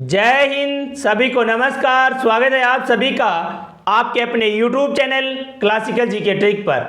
जय हिंद, सभी को नमस्कार। स्वागत है आप सभी का आपके अपने YouTube channel classical GK trick पर।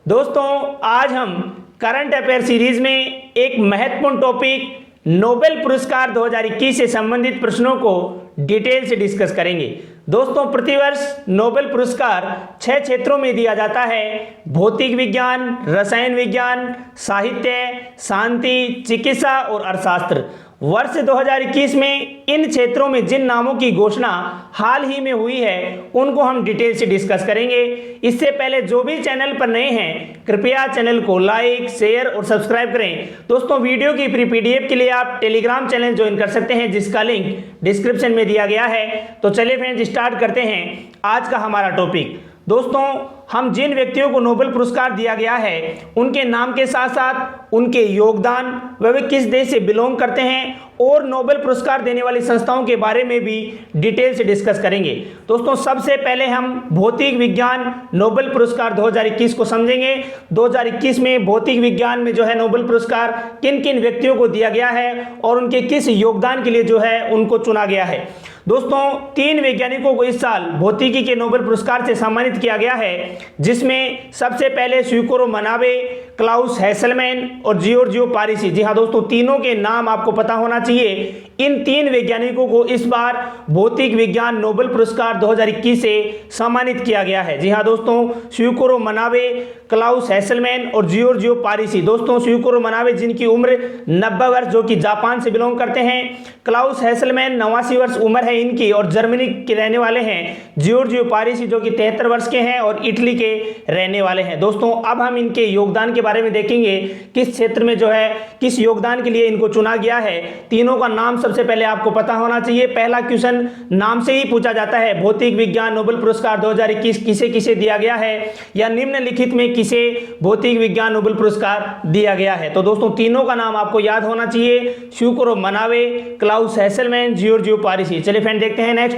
दोस्तों, आज हम करंट अफेयर सीरीज में एक महत्वपूर्ण टॉपिक नोबेल पुरस्कार 2021 से संबंधित प्रश्नों को डिटेल से डिस्कस करेंगे। दोस्तों, प्रतिवर्ष नोबेल पुरस्कार 6 क्षेत्रों में दिया जाता है: भौतिक विज्ञान, रसायन विज्ञान, साहित्य, शांति, चिकित्सा और अर्थशास्त्र। वर्ष 2021 में इन क्षेत्रों में जिन नामों की घोषणा हाल ही में हुई है उनको हम डिटेल से डिस्कस करेंगे। इससे पहले जो भी चैनल पर नए हैं कृपया चैनल को लाइक, शेयर और सब्सक्राइब करें। दोस्तों, वीडियो की फ्री पीडीएफ के लिए आप टेलीग्राम चैनल ज्वाइन कर सकते हैं जिसका लिंक डिस्क्रिप्शन में दिया गया है। तो चलिए फ्रेंड्स, स्टार्ट करते हैं आज का हमारा टॉपिक। दोस्तों, हम जिन व्यक्तियों को नोबेल पुरस्कार दिया गया है उनके नाम के साथ साथ उनके योगदान, वे किस देश से बिलोंग करते हैं और नोबेल पुरस्कार देने वाली संस्थाओं के बारे में भी डिटेल से डिस्कस करेंगे। दोस्तों, सबसे पहले हम भौतिक विज्ञान नोबेल पुरस्कार 2021 को समझेंगे। 2021 में भौतिक विज्ञान में जो है नोबेल पुरस्कार किन किन व्यक्तियों को दिया गया है और उनके किस योगदान के लिए जो है उनको चुना गया है। दोस्तों, 3 वैज्ञानिकों को इस साल भौतिकी के नोबेल पुरस्कार से सम्मानित किया गया है, जिसमें सबसे पहले स्यूकोरो मनाबे, क्लाउस हेसलमैन और जियोर्जियो पारिसी। जी हाँ दोस्तों, तीनों के नाम आपको पता होना चाहिए। इन 3 वैज्ञानिकों को इस बार भौतिक विज्ञान नोबेल पुरस्कार 2021 से सम्मानित किया गया है। जी हाँ दोस्तों, स्यूकोरो मनाबे, क्लाउस हेसलमैन और जियोर्जियो पारिसी। दोस्तों, स्यूकोरो मनाबे जिनकी उम्र 90 वर्ष, जो कि जापान से बिलोंग करते हैं। क्लाउस हेसलमैन 89 वर्ष उम्र है इनकी और जर्मनी के रहने वाले हैं। जियोर्जियो पारिसी जो कि 73 वर्ष के हैं और इटली के रहने वाले हैं। दोस्तों, अब हम इनके योगदान के बारे में देखेंगे, किस क्षेत्र में जो है किस योगदान के लिए इनको चुना गया है। तीनों का नाम सबसे पहले आपको पता होना चाहिए। पहला क्वेश्चन नाम से ही पूछा जाता है, भौतिक विज्ञान नोबेल पुरस्कार 2021 किसे किसे दिया गया है, या निम्नलिखित में किसे भौतिक विज्ञान नोबेल पुरस्कार दिया गया है। तो दोस्तों, तीनों का नाम आपको याद होना चाहिए: स्यूकोरो मनाबे, क्लाउस हेसलमैन, जियोर्जियो पारिसी। चलिए फ्रेंड, देखते हैं नेक्स्ट।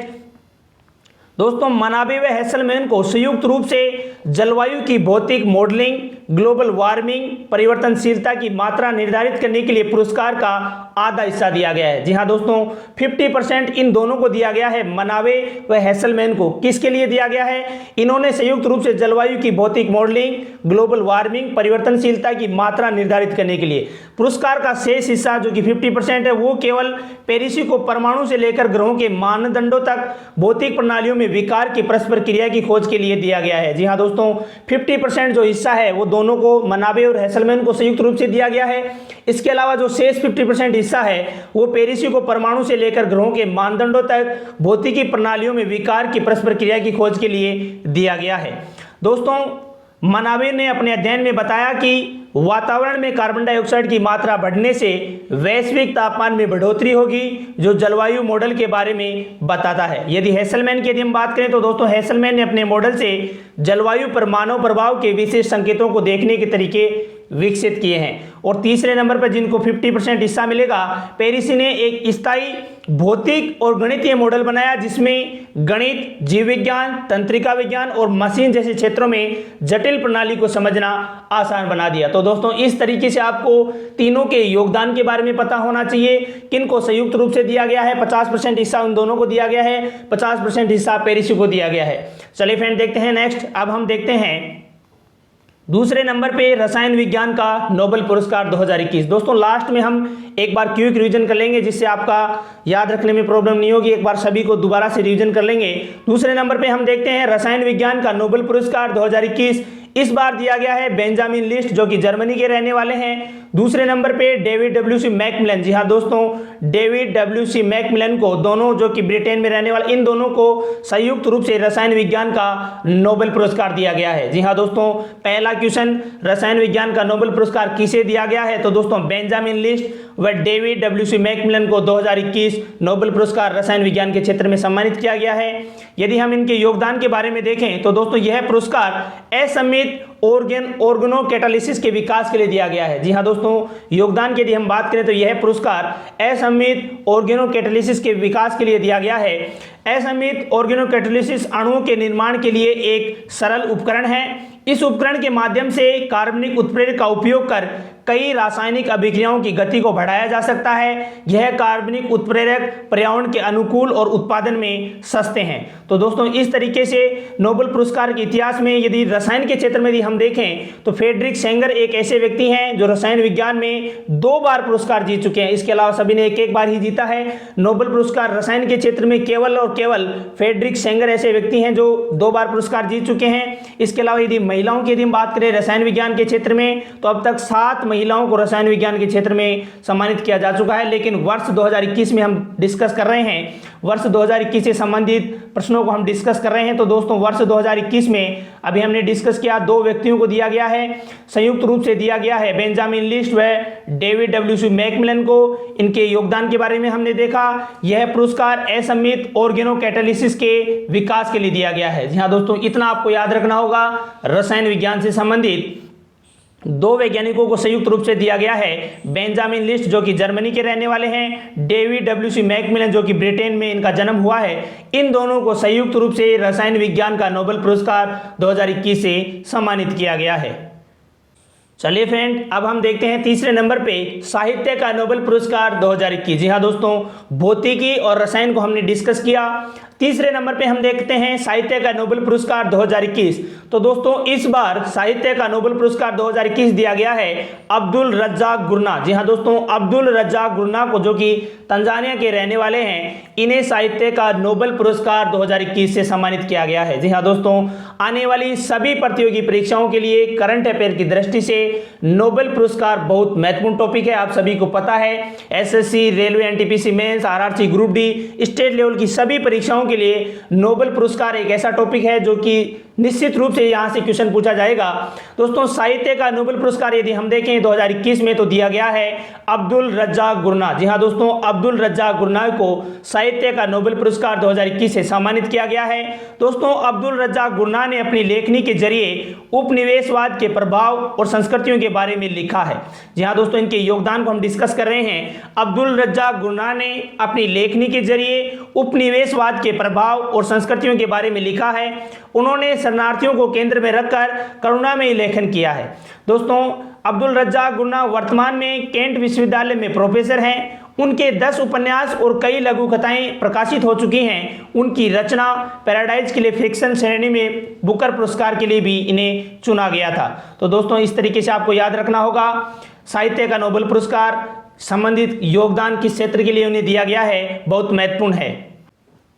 दोस्तों, मनाबे व हेसलमैन को संयुक्त रूप से जलवायु की भौतिक मॉडलिंग, ग्लोबल वार्मिंग, परिवर्तनशीलता की मात्रा निर्धारित करने के लिए पुरस्कार का आधा हिस्सा दिया गया है। जी हाँ दोस्तों, 50% इन दोनों को दिया गया है। मनाबे व हेसलमैन को किसके लिए दिया गया है? इन्होंने संयुक्त रूप से जलवायु की भौतिक मॉडलिंग, ग्लोबल वार्मिंग, परिवर्तनशीलता की मात्रा निर्धारित करने के लिए। पुरस्कार का शेष हिस्सा जो कि 50% है वो केवल पेरिसी को परमाणु से लेकर ग्रहों के मानदंडों तक भौतिक प्रणालियों में विकार की परस्पर क्रिया की खोज के लिए दिया गया है। जी हाँ दोस्तों, 50% जो हिस्सा है वो दोनों को, मनाबे और हेसलमैन को संयुक्त रूप से दिया गया है। इसके अलावा जो शेष 50% हिस्सा है वो पेरिसी को परमाणु से लेकर ग्रहों के मानदंडों तक भौतिकी प्रणालियों में विकार की परस्पर क्रिया की खोज के लिए दिया गया है। दोस्तों, मनाबे ने अपने अध्ययन में बताया कि वातावरण में कार्बन डाइऑक्साइड की मात्रा बढ़ने से वैश्विक तापमान में बढ़ोतरी होगी, जो जलवायु मॉडल के बारे में बताता है। यदि हेसलमैन की हम बात करें तो दोस्तों, हेसलमैन ने अपने मॉडल से जलवायु पर मानव प्रभाव के विशेष संकेतों को देखने के तरीके विकसित किए हैं। और तीसरे नंबर पर जिनको 50% हिस्सा मिलेगा, पेरिसी ने एक स्थायी भौतिक और गणितीय मॉडल बनाया जिसमें गणित, जीव विज्ञान, तंत्रिका विज्ञान और मशीन जैसे क्षेत्रों में जटिल प्रणाली को समझना आसान बना दिया। तो दोस्तों, इस तरीके से आपको तीनों के योगदान के बारे में पता होना चाहिए। किनको संयुक्त रूप से दिया गया है, 50% हिस्सा उन दोनों को दिया गया है, 50% हिस्सा पेरिसी को दिया गया है। चलिए फ्रेंड, देखते हैं नेक्स्ट। अब हम देखते हैं दूसरे नंबर पे रसायन विज्ञान का नोबेल पुरस्कार 2021। दोस्तों, लास्ट में हम एक बार क्विक रिवीजन कर लेंगे जिससे आपका याद रखने में प्रॉब्लम नहीं होगी। एक बार सभी को दोबारा से रिवीजन कर लेंगे। दूसरे नंबर पे हम देखते हैं रसायन विज्ञान का नोबेल पुरस्कार 2021 इस बार दिया गया है बेंजामिन लिस्ट, जो कि जर्मनी के रहने वाले हैं। दूसरे नंबर पे डेविड डब्ल्यू.सी. मैकमिलन। जी हाँ दोस्तों, डेविड डब्ल्यू.सी. मैकमिलन को, दोनों जो कि ब्रिटेन में रहने वाले, इन दोनों को संयुक्त रूप से रसायन विज्ञान का नोबेल पुरस्कार दिया गया है। जी हाँ दोस्तों, पहला क्वेश्चन, रसायन विज्ञान का नोबेल पुरस्कार किसे दिया गया है? तो दोस्तों, बेंजामिन लिस्ट व डेविड डब्ल्यू.सी. मैकमिलन को 2021 नोबेल पुरस्कार रसायन विज्ञान के क्षेत्र में सम्मानित किया गया है। यदि हम इनके योगदान के बारे में देखें तो दोस्तों, यह पुरस्कार असममित ऑर्गेनो कैटालिसिस के विकास के लिए दिया गया है। जी हाँ दोस्तों, योगदान की यदि हम बात करें तो यह पुरस्कार असममित ऑर्गेनो कैटालिसिस के विकास के लिए दिया गया है। असममित ऑर्गेनो कैटालिसिस अणुओं के निर्माण के लिए एक सरल उपकरण है। इस उपकरण के माध्यम से कार्बनिक उत्प्रेरक का उपयोग कर कई रासायनिक अभिक्रियाओं की गति को बढ़ाया जा सकता है। यह कार्बनिक उत्प्रेरक पर्यावरण के अनुकूल और उत्पादन में सस्ते हैं। तो दोस्तों इस तरीके से नोबेल पुरस्कार के इतिहास में यदि रसायन के क्षेत्र में यदि हम देखें तो फ्रेडरिक सेंगर एक ऐसे व्यक्ति हैं जो रसायन विज्ञान में 2 बार पुरस्कार जीत चुके हैं। इसके अलावा सभी ने एक बार ही जीता है। नोबेल पुरस्कार रसायन के क्षेत्र में केवल और केवल फ्रेडरिक सेंगर ऐसे व्यक्ति हैं जो 2 बार पुरस्कार जीत चुके हैं। इसके अलावा यदि महिलाओं की यदि हम बात करें रसायन विज्ञान के क्षेत्र में तो अब तक 7 महिलाओं को रसायन विज्ञान के क्षेत्र में सम्मानित किया जा चुका है। लेकिन वर्ष 2021 में हम डिस्कस कर रहे हैं, वर्ष 2021 से संबंधित प्रश्नों को हम डिस्कस कर रहे हैं। तो दोस्तों वर्ष 2021 में अभी हमने डिस्कस किया 2 व्यक्तियों को दिया गया है, संयुक्त रूप से दिया गया है बेंजामिन लिस्ट व डेविड डब्ल्यू मैकमिलन को। इनके योगदान के बारे में हमने देखा। यह पुरस्कार असममित ऑर्गेनोकैटालिसिस के विकास के लिए दिया गया है। जी हाँ दोस्तों, इतना आपको याद रखना होगा। रसायन विज्ञान से संबंधित 2 वैज्ञानिकों को संयुक्त रूप से दिया गया है, बेंजामिन लिस्ट जो कि जर्मनी के रहने वाले हैं, डेविड डब्ल्यू मैकमिलन जो कि ब्रिटेन में इनका जन्म हुआ है। इन दोनों को संयुक्त रूप से रसायन विज्ञान का नोबेल पुरस्कार 2021 से सम्मानित किया गया है। चलिए फ्रेंड, अब हम देखते हैं तीसरे नंबर पे साहित्य का नोबेल पुरस्कार 2021। जी हाँ दोस्तों, भौतिकी और रसायन को हमने डिस्कस किया। तीसरे नंबर पे हम देखते हैं साहित्य का नोबेल पुरस्कार 2021। तो दोस्तों इस बार साहित्य का नोबेल पुरस्कार 2021 दिया गया है अब्दुल रज्जाक गुरना। जी हाँ दोस्तों, अब्दुल रज्जाक गुरना को जो कि तंजानिया के रहने वाले हैं, इन्हें साहित्य का नोबेल पुरस्कार 2021 से सम्मानित किया गया है। जी हाँ दोस्तों, आने वाली सभी प्रतियोगी परीक्षाओं के लिए करंट अफेयर की दृष्टि से नोबेल पुरस्कार बहुत महत्वपूर्ण टॉपिक है। आप सभी को पता है, SSC, railway, NTPC mains, RRC, group D, state level की सभी परीक्षाओं के लिए नोबेल पुरस्कार एक ऐसा टॉपिक है जो कि निश्चित रूप से यहां से क्वेश्चन पूछा जाएगा। दोस्तों साहित्य का नोबेल पुरस्कार यदि हम देखें 2021 में तो दिया गया है अब्दुल रज्जाक गुरना। जी हाँ दोस्तों, अब्दुल रज्जाक गुरना को साहित्य का नोबेल पुरस्कार 2021 से सम्मानित किया गया है। दोस्तों अब्दुल रज्जाक गुरना ने अपनी लेखनी के जरिए उपनिवेशवाद के प्रभाव और संस्कृतियों के बारे में लिखा है। जी हाँ दोस्तों, इनके योगदान को हम डिस्कस कर रहे हैं। अब्दुल रज्जाक गुरना ने अपनी लेखनी के जरिए उपनिवेशवाद के प्रभाव और संस्कृतियों के बारे में लिखा है। उन्होंने शरणार्थियों को केंद्र में रखकर करुणामयी लेखन किया है। दोस्तों अब्दुल रज्जाक गुरना वर्तमान में केंट विश्वविद्यालय में प्रोफेसर हैं। उनके 10 उपन्यास और कई लघु कथाएं प्रकाशित हो चुकी हैं। उनकी रचना पैराडाइज के लिए फिक्शन श्रेणी में बुकर पुरस्कार के लिए भी इन्हें चुना गया था। तो दोस्तों इस तरीके से आपको याद रखना होगा, साहित्य का नोबेल पुरस्कार संबंधित योगदान किस क्षेत्र के लिए उन्हें दिया गया है, बहुत महत्वपूर्ण है।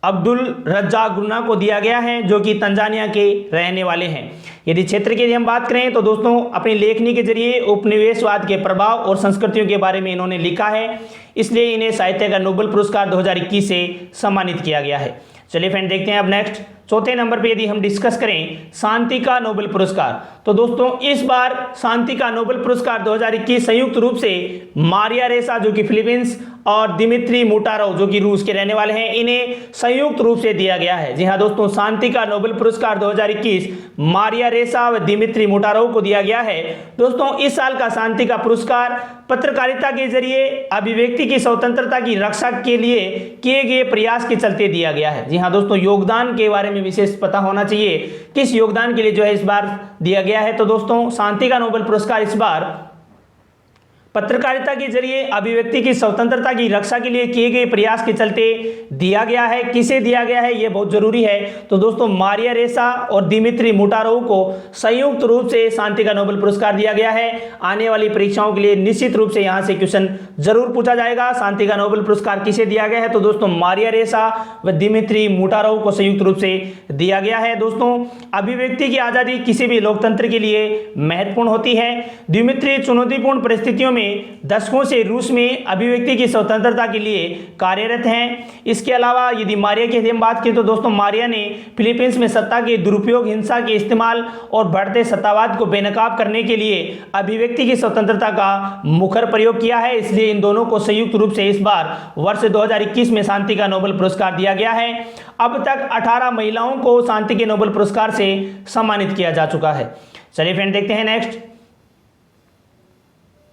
अब्दुल रज्जाक गुरना को दिया गया है जो कि तंजानिया के रहने वाले हैं। यदि क्षेत्र की हम बात करें तो दोस्तों अपनी लेखनी के जरिए उपनिवेशवाद के प्रभाव और संस्कृतियों के बारे में इन्होंने लिखा है, इसलिए इन्हें साहित्य का नोबेल पुरस्कार 2021 से सम्मानित किया गया है। चलिए फ्रेंड देखते हैं अब नेक्स्ट चौथे नंबर पे यदि हम डिस्कस करें शांति का नोबेल पुरस्कार। तो दोस्तों इस बार शांति का नोबेल पुरस्कार 2021 संयुक्त रूप से मारिया रेसा जो कि फिलीपींस और दिमित्री मुटारोव जो कि रूस के रहने वाले हैं, इन्हें संयुक्त रूप से दिया गया है। जी हाँ दोस्तों, शांति का नोबेल पुरस्कार 2021 मारिया रेसा व दिमित्री मुटारोव को दिया गया है। दोस्तों इस साल का शांति का पुरस्कार पत्रकारिता के जरिए अभिव्यक्ति की स्वतंत्रता की रक्षा के लिए किए गए प्रयास के चलते दिया गया है। जी हाँ दोस्तों, योगदान के बारे में विशेष पता होना चाहिए, किस योगदान के लिए जो है इस बार दिया गया है। तो दोस्तों शांति का नोबेल पुरस्कार इस बार पत्रकारिता के जरिए अभिव्यक्ति की स्वतंत्रता की रक्षा के लिए किए गए प्रयास के चलते दिया गया है। किसे दिया गया है ये बहुत जरूरी है। तो दोस्तों मारिया रेसा और दिमित्री मुटारोव को संयुक्त रूप से शांति का नोबेल पुरस्कार दिया गया है। आने वाली परीक्षाओं के लिए निश्चित रूप से यहां से क्वेश्चन जरूर पूछा जाएगा, शांति का नोबेल पुरस्कार किसे दिया गया है। तो दोस्तों मारिया रेसा व दिमित्री मुटारोव को संयुक्त रूप से दिया गया है। दोस्तों अभिव्यक्ति की आजादी किसी भी लोकतंत्र के लिए महत्वपूर्ण होती है। दिमित्री चुनौतीपूर्ण परिस्थितियों में दशकों से रूस में अभिव्यक्ति की स्वतंत्रता के लिए कार्यरत हैं। इसके अलावा यदि मारिया की हम बात करें तो दोस्तों मारिया ने फिलीपींस में सत्ता के दुरुपयोग, हिंसा के इस्तेमाल और बढ़ते सत्तावाद को बेनकाब करने के लिए अभिव्यक्ति की स्वतंत्रता का मुखर प्रयोग किया है। इसलिए इन दोनों को संयुक्त रूप से इस बार वर्ष 2021 में शांति का नोबेल पुरस्कार दिया गया है। अब तक 18 महिलाओं को शांति के नोबेल पुरस्कार से सम्मानित किया जा चुका है। चलिए फ्रेंड देखते हैं नेक्स्ट।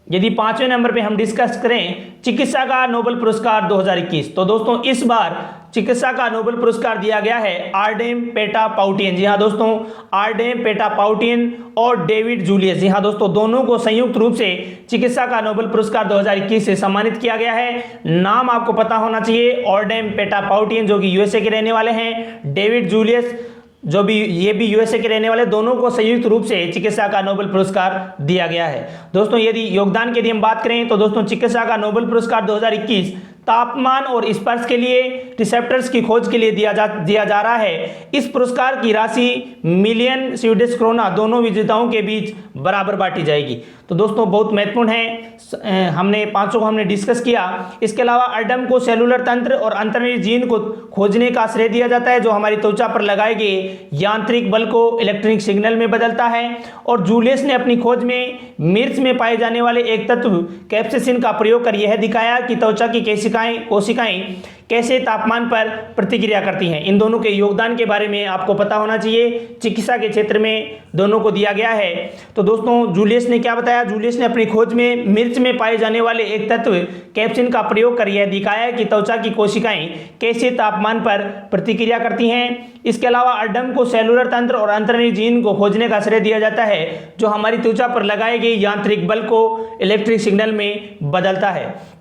यदि 5वें नंबर पे हम डिस्कस करें चिकित्सा का नोबेल पुरस्कार 2021, तो दोस्तों इस बार चिकित्सा का नोबेल पुरस्कार दिया गया है आर्डेम पेटापाउटियन। जी हाँ दोस्तों, आर्डेम पेटापाउटियन और डेविड जूलियस, जी हाँ दोस्तों, दोनों को संयुक्त रूप से चिकित्सा का नोबेल पुरस्कार 2021 से सम्मानित किया गया है। नाम आपको पता होना चाहिए, आर्डेम पेटापाउटियन जो कि यूएसए के रहने वाले हैं, डेविड जूलियस जो भी ये भी यूएसए के रहने वाले, दोनों को संयुक्त रूप से चिकित्सा का नोबेल पुरस्कार दिया गया है। दोस्तों यदि योगदान की यदि हम बात करें तो दोस्तों चिकित्सा का नोबेल पुरस्कार 2021 तापमान और स्पर्श के लिए रिसेप्टर्स की खोज के लिए दिया जा रहा है। इस पुरस्कार की राशि मिलियन स्वीडिश क्रोना दोनों विजेताओं के बीच बराबर बांटी जाएगी। तो दोस्तों बहुत महत्वपूर्ण है, हमने पांचों को हमने डिस्कस किया। इसके अलावा आर्डम को सेलुलर तंत्र और अंतर्निहित जीन को खोजने का श्रेय दिया जाता है, जो हमारी त्वचा पर लगाए गए यांत्रिक बल को इलेक्ट्रिक सिग्नल में बदलता है। और जूलियस ने अपनी खोज में मिर्च में पाए जाने वाले एक तत्व कैप्सेसिन का प्रयोग कर यह दिखाया कि त्वचा की कोशिकाएं कैसे तापमान पर प्रतिक्रिया करती हैं। इन दोनों के योगदान के बारे में आपको पता होना चाहिए, चिकित्सा के क्षेत्र में दोनों को दिया गया है। तो दोस्तों जूलियस ने क्या बताया, जूलियस ने अपनी खोज में मिर्च में पाए जाने वाले एक तत्व कैप्सिन का प्रयोग कर यह दिखाया कि त्वचा की कोशिकाएं कैसे तापमान पर प्रतिक्रिया करती हैं। इसके अलावा आर्डम को सेलुलर तंत्र और अंतर्निहित जीन को खोजने का श्रेय दिया जाता है, जो हमारी त्वचा पर लगाए गए यांत्रिक बल को इलेक्ट्रिक सिग्नल में बदलता है।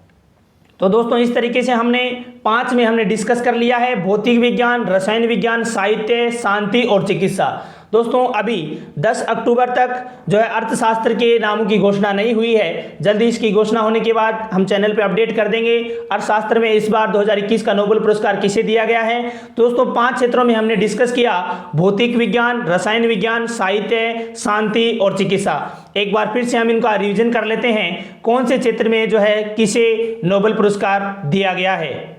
तो दोस्तों इस तरीके से हमने 5 में हमने डिस्कस कर लिया है, भौतिक विज्ञान, रसायन विज्ञान, साहित्य, शांति और चिकित्सा। दोस्तों अभी 10 अक्टूबर तक जो है अर्थशास्त्र के नामों की घोषणा नहीं हुई है। जल्दी इसकी घोषणा होने के बाद हम चैनल पे अपडेट कर देंगे। अर्थशास्त्र में इस बार 2021 का नोबेल पुरस्कार किसे दिया गया है। दोस्तों 5 क्षेत्रों में हमने डिस्कस किया, भौतिक विज्ञान, रसायन विज्ञान, साहित्य, शांति और चिकित्सा। एक बार फिर से हम इनका रिवीजन कर लेते हैं, कौन से क्षेत्र में जो है किसे नोबेल पुरस्कार दिया गया है।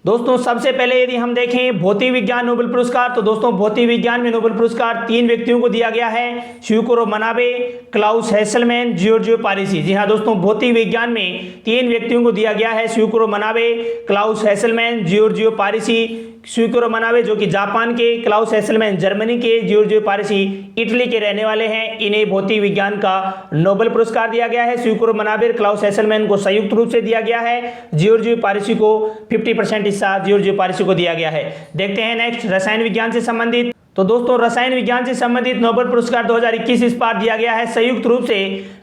दोस्तों सबसे पहले यदि हम देखें भौतिक विज्ञान नोबेल पुरस्कार, तो दोस्तों भौतिक विज्ञान में नोबेल पुरस्कार 3 व्यक्तियों को दिया गया है, शिवकुरो मनाबे, क्लाउस हेसलमैन, जियोर्जियो पारिसी। जी हाँ दोस्तों, भौतिक विज्ञान में 3 व्यक्तियों को दिया गया है, शिवकुरो मनाबे, क्लाउस हेसलमैन, जियोर्जियो पारिसी। शिवकुरो मनाबे जो कि जापान के, क्लाउस हेसलमैन जर्मनी के, जियोर्जियो पारिसी इटली के रहने वाले हैं। इन्हें भौतिक विज्ञान का नोबेल पुरस्कार दिया गया है। शिवकुरो मनाबे, क्लाउस हेसलमैन को संयुक्त रूप से दिया गया है, जियोर्जियो पारिसी को 50% हिस्सा जियोर्जियो पारिसी को दिया गया है। देखते हैं नेक्स्ट रसायन विज्ञान से संबंधित। तो दोस्तों रसायन विज्ञान से संबंधित नोबेल पुरस्कार 2021 इस बार दिया गया है संयुक्त रूप से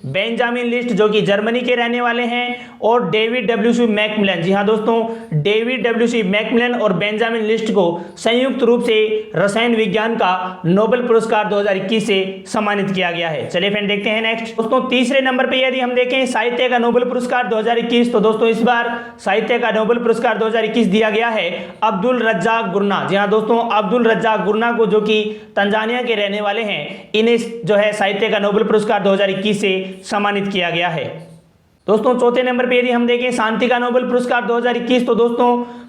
बेंजामिन लिस्ट जो कि जर्मनी के रहने वाले हैं और डेविड डब्ल्यू.सी. मैकमिलन। जी हाँ दोस्तों, डेविड डब्ल्यू.सी. मैकमिलन और बेंजामिन लिस्ट को संयुक्त रूप से रसायन विज्ञान का नोबेल पुरस्कार 2021 से सम्मानित किया गया है। चलिए फ्रेंड देखते हैं नेक्स्ट। दोस्तों तीसरे नंबर पे यदि हम देखें साहित्य का नोबेल पुरस्कार 2021, तो दोस्तों इस बार साहित्य का नोबेल पुरस्कार 2021 दिया गया है अब्दुल रज्जाक गुरना। जी हाँ दोस्तों, अब्दुल रज्जाक गुरना को जो कि तंजानिया के रहने वाले हैं, इन्हें जो है साहित्य का नोबेल पुरस्कार 2021 से सम्मानित किया गया है। दोस्तों चौथे नंबर पे यदि हम देखें शांति का नोबेल पुरस्कार 2021, तो दोस्तों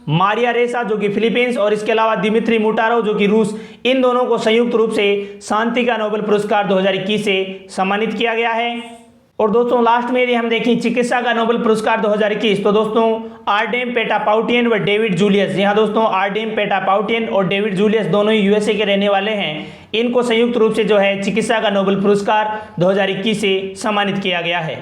मारिया रेसा जो कि फिलीपींस और इसके अलावा दिमित्री मुटारोव जो कि रूस, इन दोनों को संयुक्त रूप से शांति का नोबेल पुरस्कार 2021 से सम्मानित किया गया है। और दोस्तों लास्ट में यदि हम देखें चिकित्सा का नोबेल पुरस्कार 2021, तो दोस्तों आर्डेम पेटापाउटियन व डेविड जूलियस। जी हाँ दोस्तों, आर्डेम पेटापाउटियन और डेविड जूलियस दोनों ही यूएसए के रहने वाले हैं। इनको संयुक्त रूप से जो है चिकित्सा का नोबेल पुरस्कार 2021 से सम्मानित किया गया है।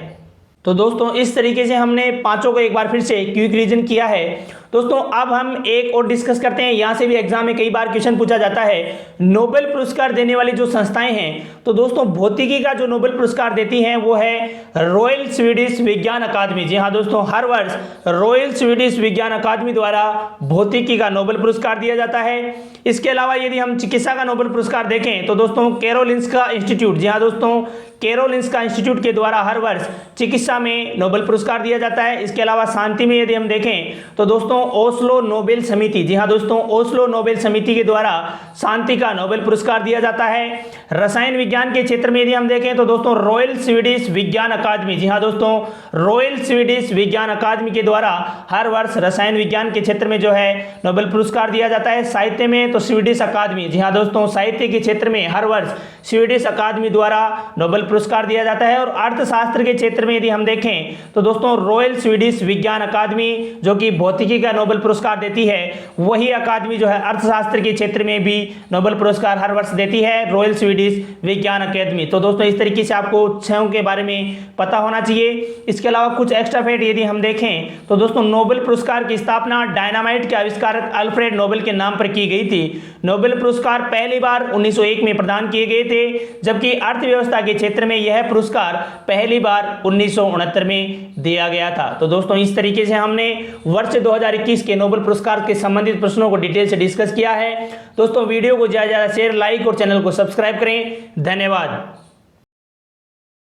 तो दोस्तों इस तरीके से हमने पांचों को एक बार फिर से क्विक रिवीजन किया है। दोस्तों अब हम एक और डिस्कस करते हैं, यहाँ से भी एग्जाम में कई बार क्वेश्चन पूछा जाता है, नोबेल पुरस्कार देने वाली जो संस्थाएं हैं। तो दोस्तों भौतिकी का जो नोबेल पुरस्कार देती हैं वो है रॉयल स्वीडिश विज्ञान अकादमी। जी हाँ दोस्तों, हर वर्ष रॉयल स्वीडिश विज्ञान अकादमी द्वारा भौतिकी का नोबेल पुरस्कार दिया जाता है। इसके अलावा यदि हम चिकित्सा का नोबेल पुरस्कार देखें तो दोस्तों कैरोलिंस्का इंस्टीट्यूट, जी हाँ दोस्तों, कैरोलिंस्का इंस्टीट्यूट के द्वारा हर वर्ष चिकित्सा में नोबेल पुरस्कार दिया जाता है। इसके अलावा शांति में यदि हम देखें तो दोस्तों ओस्लो नोबेल समिति, जी हाँ दोस्तों, ओस्लो नोबेल समिति के द्वारा शांति का नोबेल पुरस्कार दिया जाता है। रसायन विज्ञान के क्षेत्र में यदि हम देखें तो दोस्तों रॉयल स्वीडिश विज्ञान अकादमी, जी हाँ दोस्तों, रॉयल स्वीडिश विज्ञान अकादमी के द्वारा हर वर्ष रसायन विज्ञान के क्षेत्र में जो है नोबेल पुरस्कार दिया जाता है। साहित्य में तो स्वीडिश अकादमी, जी हाँ दोस्तों, साहित्य के क्षेत्र में हर वर्ष स्वीडिश अकादमी द्वारा नोबेल पुरस्कार दिया जाता है। और अर्थशास्त्र के क्षेत्र में यदि हम देखें तो दोस्तों रॉयल स्वीडिश विज्ञान अकादमी जो कि भौतिकी का का नोबेल पुरस्कार देती है, वही अकादमी जो है अर्थशास्त्र के क्षेत्र में भी नोबेल पुरस्कार हर वर्ष देती है, रॉयल स्वीडिश विज्ञान अकादमी। तो दोस्तों इस तरीके से आपको 6 के बारे में पता होना चाहिए। इसके अलावा कुछ एक्स्ट्रा फैक्ट यदि हम देखें तो दोस्तों नोबेल पुरस्कार की स्थापना डायनामाइट के आविष्कारक अल्फ्रेड नोबेल के नाम पर की गई थी। नोबेल पुरस्कार पहली बार 1901 में प्रदान किए गए थे, जबकि अर्थव्यवस्था के क्षेत्र में यह पुरस्कार पहली बार 1969 में दिया गया था। तो दोस्तों इस तरीके से हमने वर्ष 2021 के नोबेल पुरस्कार के संबंधित प्रश्नों को डिटेल से डिस्कस किया है। दोस्तों वीडियो को ज्यादा से ज्यादा शेयर, लाइक और चैनल को सब्सक्राइब करें। धन्यवाद।